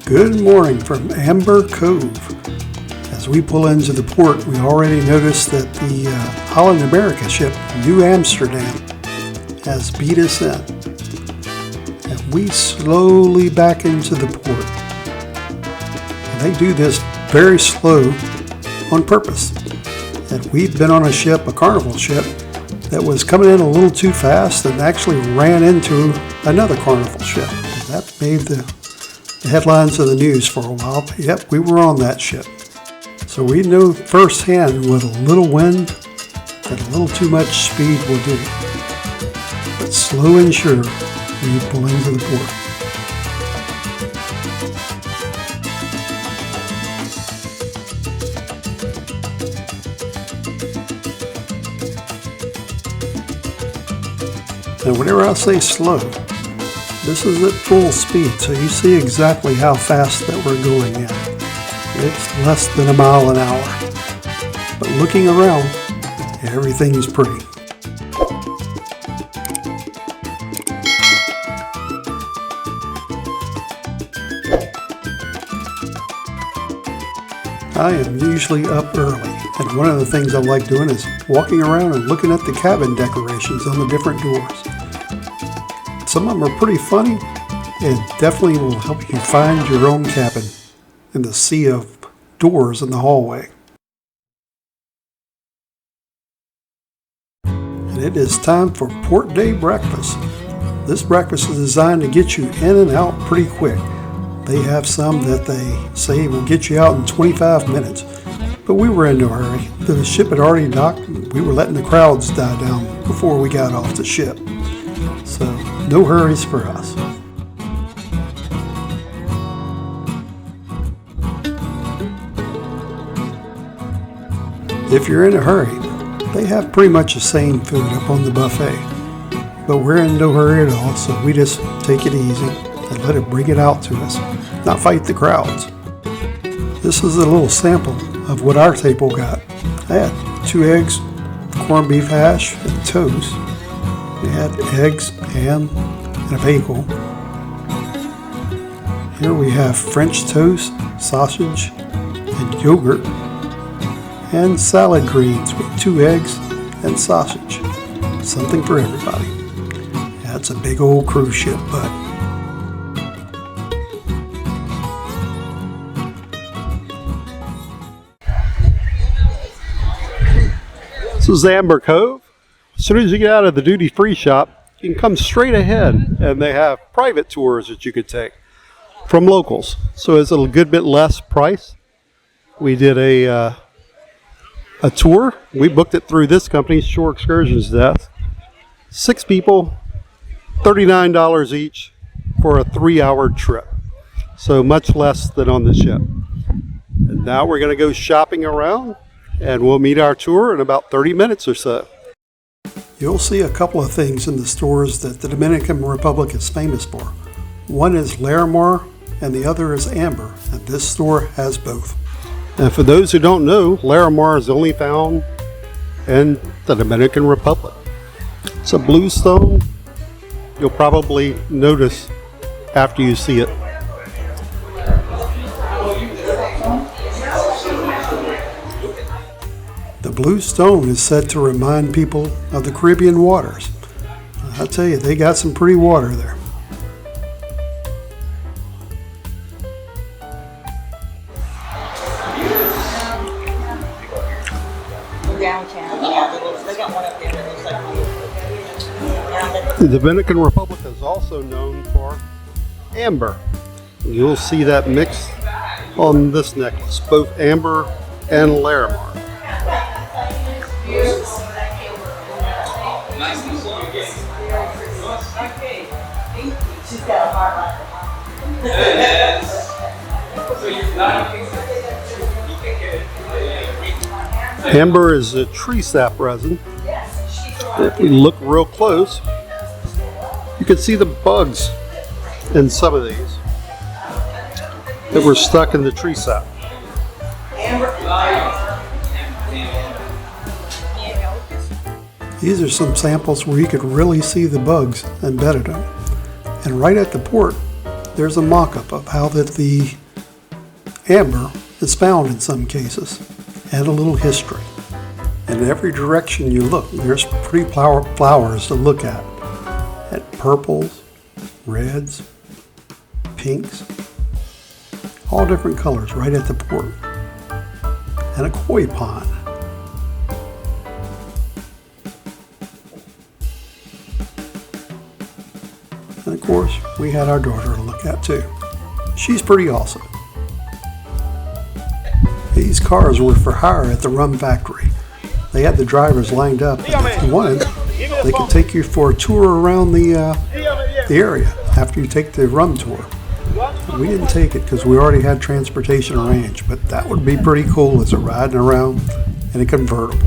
Good morning from Amber Cove. As we pull into the port, we already noticed that the Holland America ship, New Amsterdam, has beat us in. And we slowly back into the port. And they do this very slow on purpose. And we've been on a ship, a Carnival ship, that was coming in a little too fast and actually ran into another Carnival ship. And that made the headlines of the news for a while. But yep, we were on that ship. So we know firsthand what a little wind and a little too much speed will do. But slow and sure, we pull into the port. And whenever I say slow, this is at full speed, so you see exactly how fast that we're going in. It's less than a mile an hour. But looking around, everything's pretty. I am usually up early, and one of the things I like doing is walking around and looking at the cabin decorations on the different doors. Some of them are pretty funny and definitely will help you find your own cabin in the sea of doors in the hallway. And it is time for Port Day breakfast. This breakfast is designed to get you in and out pretty quick. They have some that they say will get you out in 25 minutes. But we were in no hurry. The ship had already docked. We were letting the crowds die down before we got off the ship. So no hurries for us. If you're in a hurry, they have pretty much the same food up on the buffet. But we're in no hurry at all, so we just take it easy and let it bring it out to us, not fight the crowds. This is a little sample of what our table got. I had 2 eggs, corned beef hash, and toast. We had eggs, ham, and a bagel. Here we have French toast, sausage, and yogurt, and salad greens with 2 eggs and sausage. Something for everybody. That's a big old cruise ship, but this is Amber Cove. As soon as you get out of the duty-free shop, you can come straight ahead, and they have private tours that you could take from locals. So it's a good bit less price. We did a tour. We booked it through this company, Shore Excursions Desk. 6 people, $39 each for a 3-hour trip. So much less than on the ship. And now we're going to go shopping around, and we'll meet our tour in about 30 minutes or so. You'll see a couple of things in the stores that the Dominican Republic is famous for. One is Larimar and the other is Amber, and this store has both. And for those who don't know, Larimar is only found in the Dominican Republic. It's a blue stone. You'll probably notice after you see it. The blue stone is said to remind people of the Caribbean waters. I tell you, they got some pretty water there. The Dominican Republic is also known for amber. You'll see that mixed on this necklace, both amber and Larimar. Amber is a tree sap resin. If we look real close, you can see the bugs in some of these that were stuck in the tree sap. These are some samples where you could really see the bugs embedded in them. And right at the port, there's a mock-up of how the amber is found in some cases, and a little history. In every direction you look, there's pretty flowers to look at purples, reds, pinks, all different colors right at the port, and a koi pond. And of course, we had our daughter to look at too. She's pretty awesome. These cars were for hire at the Rum Factory. They had the drivers lined up, and if you wanted, they could take you for a tour around the area after you take the rum tour. We didn't take it because we already had transportation arranged, but that would be pretty cool as a riding around in a convertible.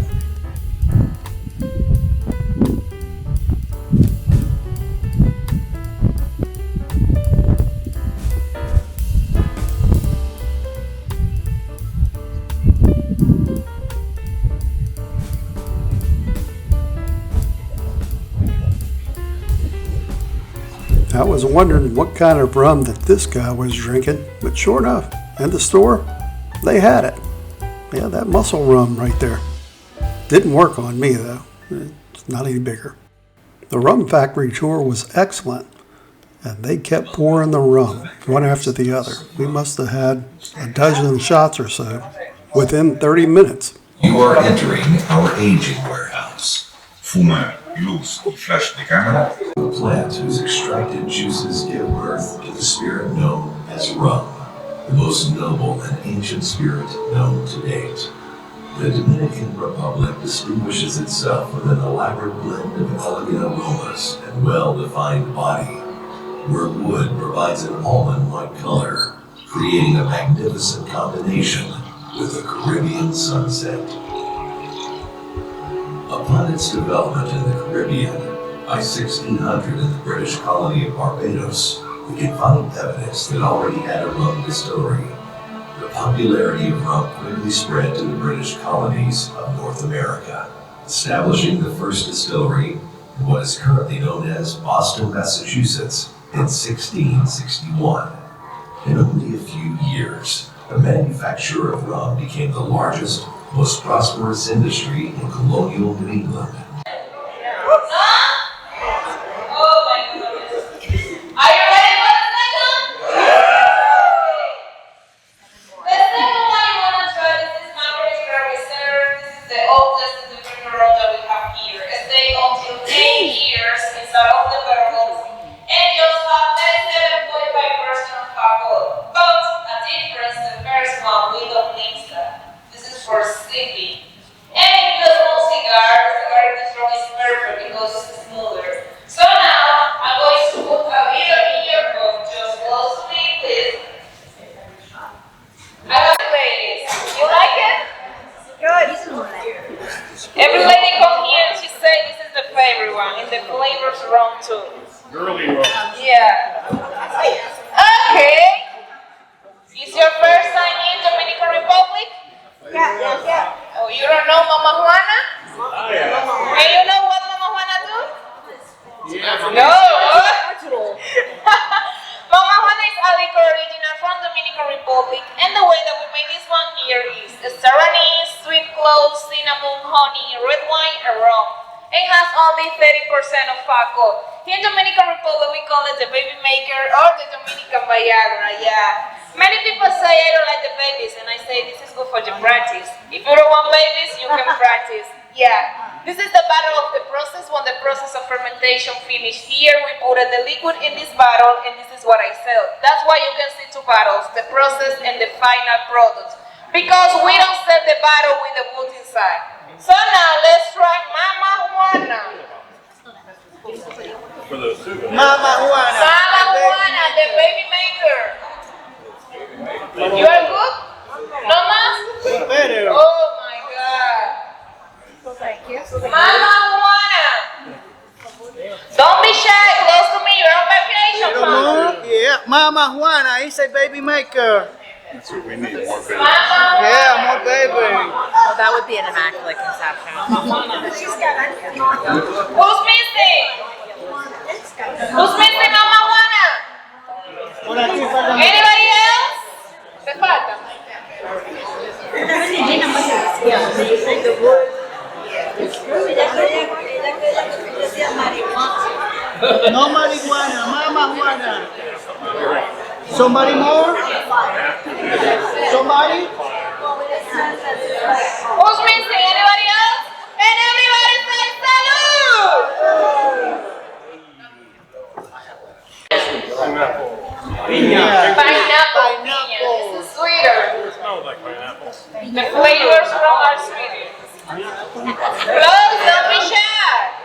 I was wondering what kind of rum that this guy was drinking, but sure enough, in the store, they had it. Yeah, that muscle rum right there. Didn't work on me though. It's not any bigger. The Rum Factory tour was excellent, and they kept pouring the rum, one after the other. We must have had a dozen shots or so within 30 minutes. You are entering our aging warehouse. Fuma, luz y flash de cámara. A plant whose extracted juices give birth to the spirit known as rum, the most noble and ancient spirit known to date. The Dominican Republic distinguishes itself with an elaborate blend of elegant aromas and well-defined body, where wood provides an almond-like color, creating a magnificent combination with a Caribbean sunset. Upon its development in the Caribbean, by 1600 in the British colony of Barbados, we can find evidence that already had a rum distillery. The popularity of rum quickly spread to the British colonies of North America, establishing the first distillery in what is currently known as Boston, Massachusetts in 1661. In only a few years, the manufacture of rum became the largest, most prosperous industry in colonial New England. Every lady come here and she say this is the favorite one, and the flavors rum too. Girly rum. Yeah. Okay. Is your first time in Dominican Republic? Yeah. Oh, you don't know Mama Juana? Oh, yeah. And you know what Mama Juana do? Yeah. No. Mama Juana is a liquor original from Dominican Republic, and the way that we make this one here is star anise, sweet cloves, cinnamon, honey, red wine, and rum. It has only 30% of alcohol. Here in Dominican Republic, we call it the baby maker or the Dominican Viagra. Yeah. Many people say I don't like the babies, and I say this is good for your practice. If you don't want babies, you can practice. Yeah. This is the battle of the process. When the process of fermentation finished here, we put the liquid in this bottle, and this is what I sell. That's why you can see two bottles, the process and the final product. Because we don't sell the bottle with the wood inside. So now let's try Mama Juana. Mama Juana. Mama Juana, the baby maker. You are good? No más? Oh my God. Thank you. Mama Juana. Don't be shy. Close to me. You're on vacation, Mama. Yeah, Mama Juana is a baby maker. That's what we need, more baby. Mama Juana. Yeah, more baby. Well, that would be an immaculate conception. Who's missing? Who's missing Mama Juana? Mama Juana. Somebody more? Somebody? Who's missing? Anybody else? And everybody say salud! Pineapple piña. This is sweeter. It smells like pineapple. The flavors from are sweeter. Close, don't be shy.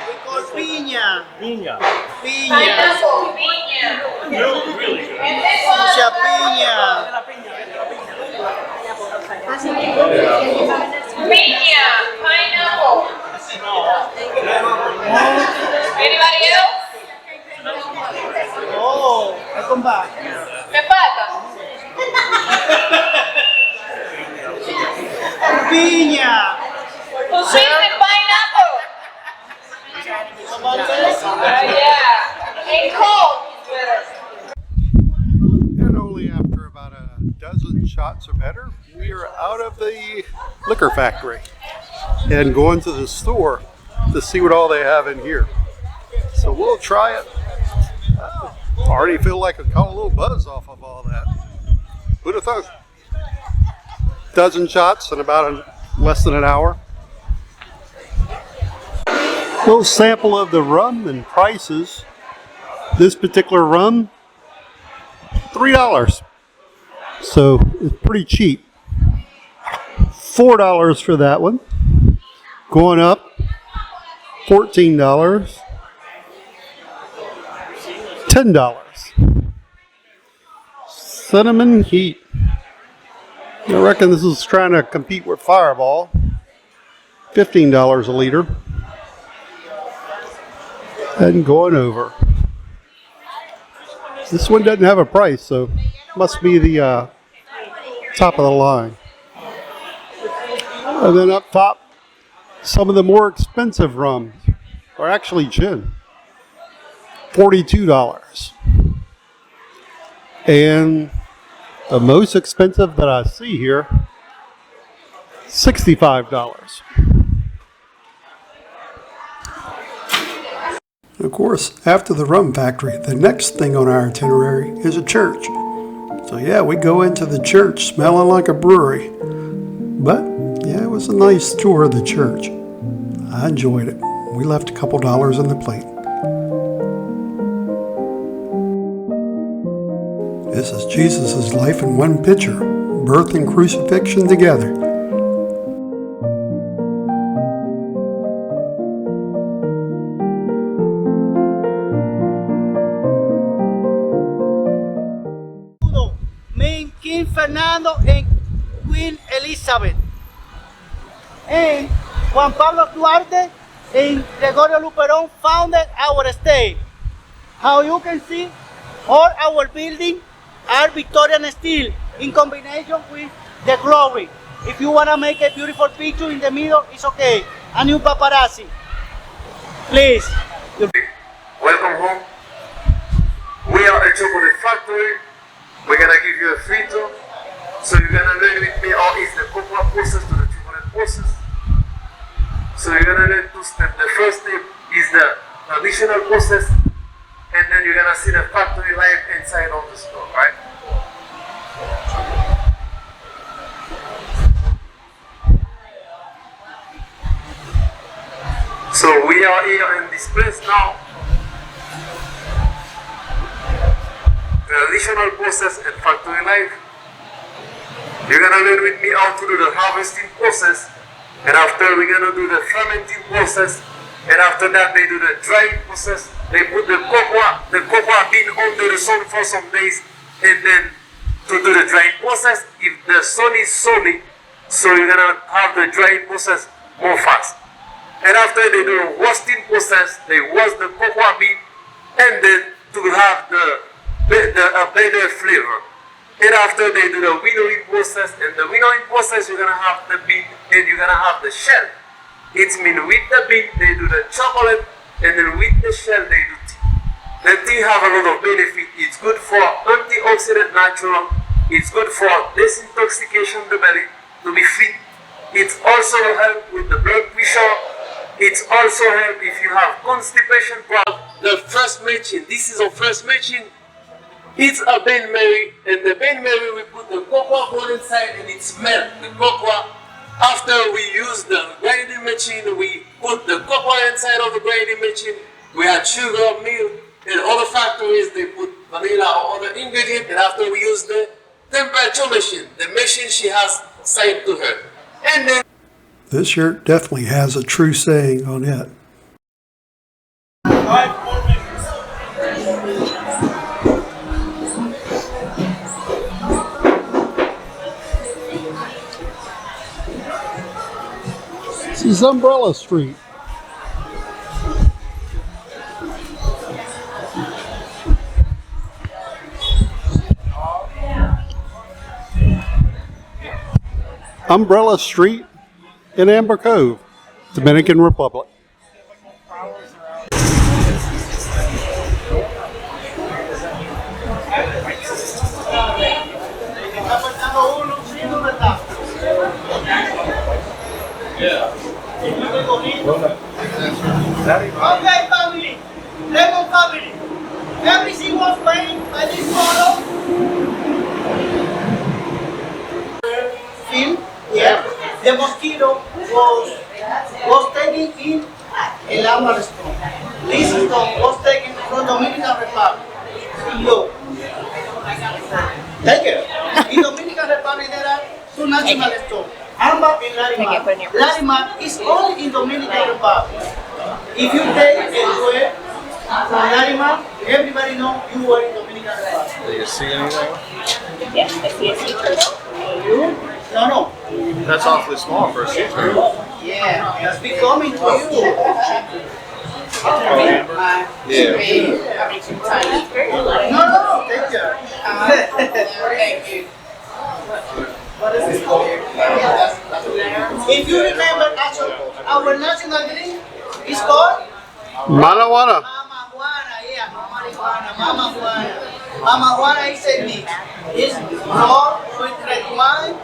We call piña. Piña. Piña. Pineapple piña. Really good. And this one. Mucha piña. Piña. Pineapple. Anybody else? Oh, welcome back. Me falta. Piña. Who's missing pineapple? Somebody else? Yeah. And cold is better. And only after about a dozen shots or better, we are out of the liquor factory and going to the store to see what all they have in here. So we'll try it. I already feel like I caught a little buzz off of all that. Who'd have thought? Dozen shots in about less than an hour. Little sample of the rum and prices. This particular rum, $3. So it's pretty cheap. $4 for that one. Going up, $14. $10. Cinnamon Heat. I reckon this is trying to compete with Fireball. $15 a liter. And going over. This one doesn't have a price, so must be the top of the line. And then up top, some of the more expensive rums, or actually gin. $42. And the most expensive that I see here, $65. Of course, after the Rum Factory, the next thing on our itinerary is a church. So yeah, we go into the church smelling like a brewery. But yeah, it was a nice tour of the church. I enjoyed it. We left a couple dollars in the plate. This is Jesus' life in one picture, birth and crucifixion together. Me, King Fernando and Queen Elizabeth. And Juan Pablo Duarte and Gregorio Luperón founded our state. How you can see, all our buildings are Victorian steel in combination with the glory. If you want to make a beautiful picture in the middle, it's okay. And you paparazzi. Please. Welcome home. We are a chocolate factory. We're gonna give you a free tour. So you're gonna learn with me how is the cocoa process to the chocolate process. So you're gonna learn two steps. The first step is the traditional process, and then you're gonna see the factory life inside of the store, right? So we are here in this place now. Traditional process and factory life. You're gonna learn with me how to do the harvesting process, and after we're gonna do the fermenting process, and after that they do the drying process. They put the cocoa bean under the sun for some days, and then to do the drying process, if the sun is sunny, so you're gonna have the drying process more fast. And after they do the roasting process, they roast the cocoa bean, and then to have a better flavor. And after they do the winnowing process, and the winnowing process, you're gonna have the bean and you're gonna have the shell. It means with the bean they do the chocolate, and then with the shell they do tea. The tea have a lot of benefit. It's good for antioxidant natural. It's good for disintoxication the belly to be fit. It's also help with the blood pressure. It's also help if you have constipation problem. the first machine. This is our first machine. It's a Ben Mary, and the Ben Mary we put the cocoa ball inside and it's melt the cocoa. After we use the grinding machine, we put the cocoa inside of the grinding machine. We add sugar, milk, and other factories they put vanilla or other ingredient. And after we use the temperature machine, the machine she has side to her, and then This shirt definitely has a true saying on it. This is Umbrella Street. Umbrella Street in Amber Cove, Dominican Republic. Okay, family. Lemon family. Everything was made by this model. Film, yeah. The mosquito was taken in El Amber Stone. This stone was taken from Dominican Republic. Look. Take it. In Dominican Republic there are two national stones. Amber and Larimar. Larimar is only in Dominican Republic. If you take a word from Larimar, everybody knows you were in Dominican Republic. Do you see anything? Yes, I see a sea turtle. You? No. That's awfully small for a sea turtle. Yeah, that's becoming to you. No, take care. Thank you. What is this called? If you remember, our national drink is called Manawana. Mama Juana, yeah, Mama Juana. Mama Juana is a mix. It's raw with red wine,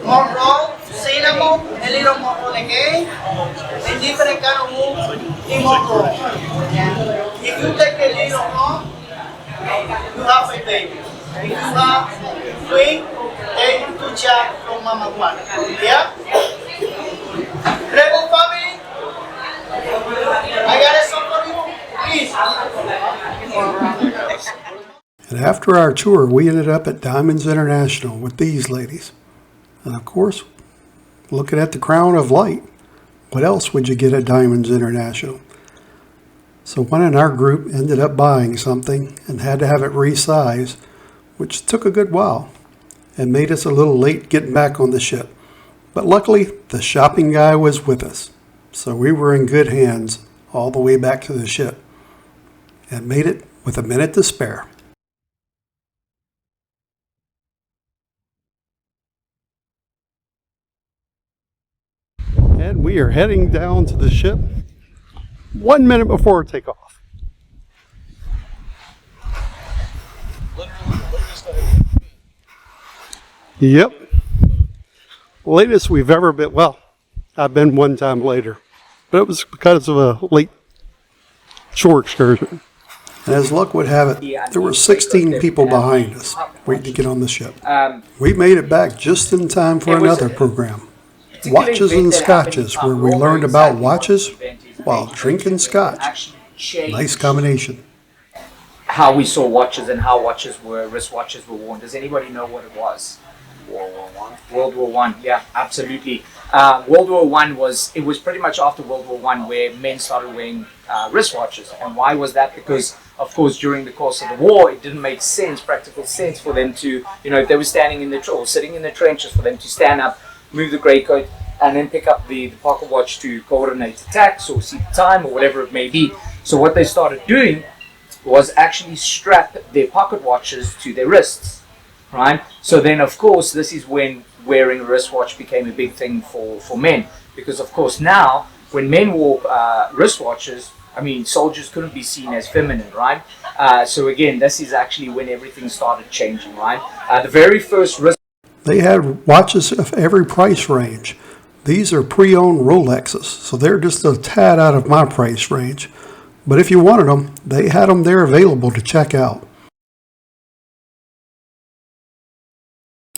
more raw, cinnamon, a little more again, and different kind of wood, and more raw. If you take a little raw, you have a baby. If you have sweet, take 2 shots from Mama Juana. Yeah? Rebel family, I got a song for you, please. And after our tour, we ended up at Diamonds International with these ladies. And of course, looking at the crown of light. What else would you get at Diamonds International? So one in our group ended up buying something and had to have it resized, which took a good while and made us a little late getting back on the ship. But luckily, the shopping guy was with us. So we were in good hands all the way back to the ship and made it with a minute to spare. And we are heading down to the ship 1 minute before takeoff. Yep. Latest we've ever been. Well, I've been one time later, but it was because of a late shore excursion. And as luck would have it, there were 16 people behind us waiting to get on the ship. We made it back just in time for another program. Watches and Scotches, where we learned about watches while drinking scotch. Nice combination. How we saw watches and how wristwatches were worn. Does anybody know what it was? World War One, yeah, absolutely. World War One was pretty much after World War One where men started wearing wristwatches. And why was that? Because of course during the course of the war it didn't make practical sense for them to, if they were standing in or sitting in the trenches, for them to stand up, move the grey coat, and then pick up the pocket watch to coordinate attacks or see the time or whatever it may be. So what they started doing was actually strap their pocket watches to their wrists, right? So then of course this is when wearing a wristwatch became a big thing for men, because of course now when men wore wristwatches, soldiers couldn't be seen as feminine, right? So again, this is actually when everything started changing, right? The very first wrist. They had watches of every price range. These are pre-owned Rolexes, so they're just a tad out of my price range. But if you wanted them, they had them there available to check out.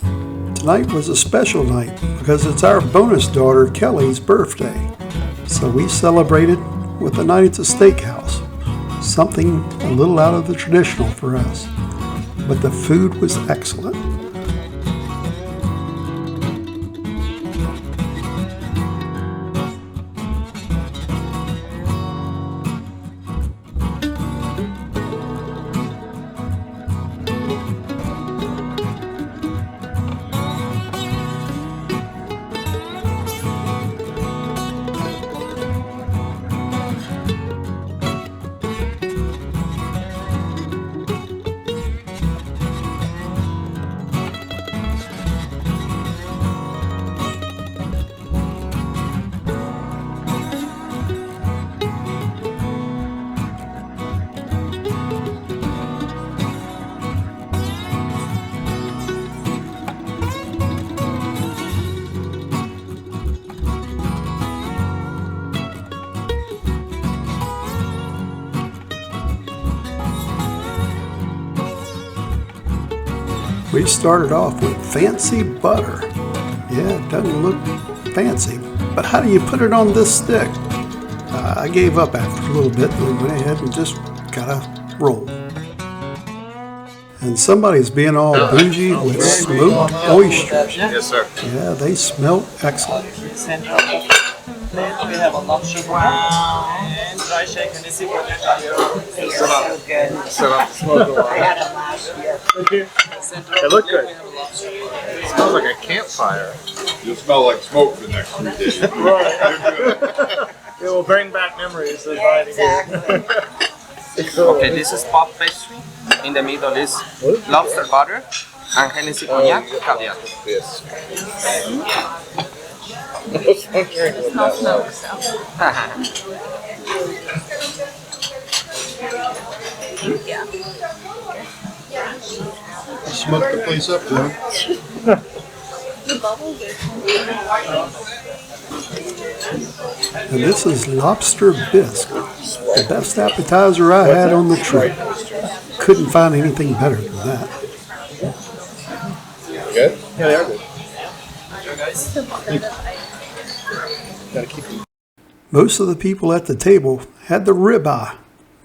Tonight was a special night because it's our bonus daughter Kelly's birthday. So we celebrated with a night at the Steakhouse. Something a little out of the traditional for us. But the food was excellent. We started off with fancy butter. Yeah, it doesn't look fancy, but how do you put it on this stick? I gave up after a little bit and went ahead and just got a roll. And somebody's being all bougie with smoked oysters. Yes, sir. Yeah, they smell excellent. We have a lobster brown and dry shake and it's for so good. Set up, smoke the I had them last year. They look good. It smells like a campfire. You'll smell like smoke for the next 3 days. It will bring back memories of riding here. Exactly. Okay, this is pop pastry. In the middle is lobster butter and Hennessy cognac caviar. This. No smoke, so. Yeah. Smoke the place up, John. And this is lobster bisque, the best appetizer I had on the trip. Couldn't find anything better than that. Good? Yeah, they are good. Most of the people at the table had the ribeye.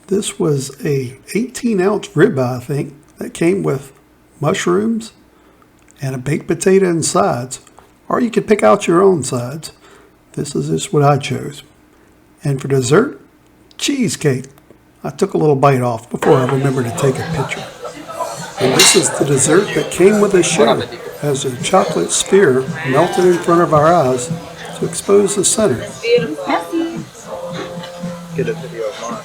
This was a 18-ounce ribeye, I think, that came with mushrooms and a baked potato and sides. Or you could pick out your own sides. This is just what I chose. And for dessert, cheesecake. I took a little bite off before I remembered to take a picture. And this is the dessert that came with the show, as a chocolate sphere melted in front of our eyes to expose the center. Get a video of mine.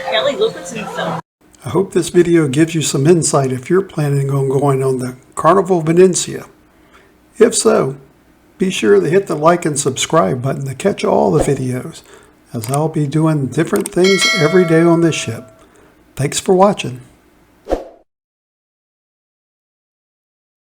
Kelly, look what's in some. I hope this video gives you some insight if you're planning on going on the Carnival Venezia. If so, be sure to hit the like and subscribe button to catch all the videos, as I'll be doing different things every day on this ship. Thanks for watching.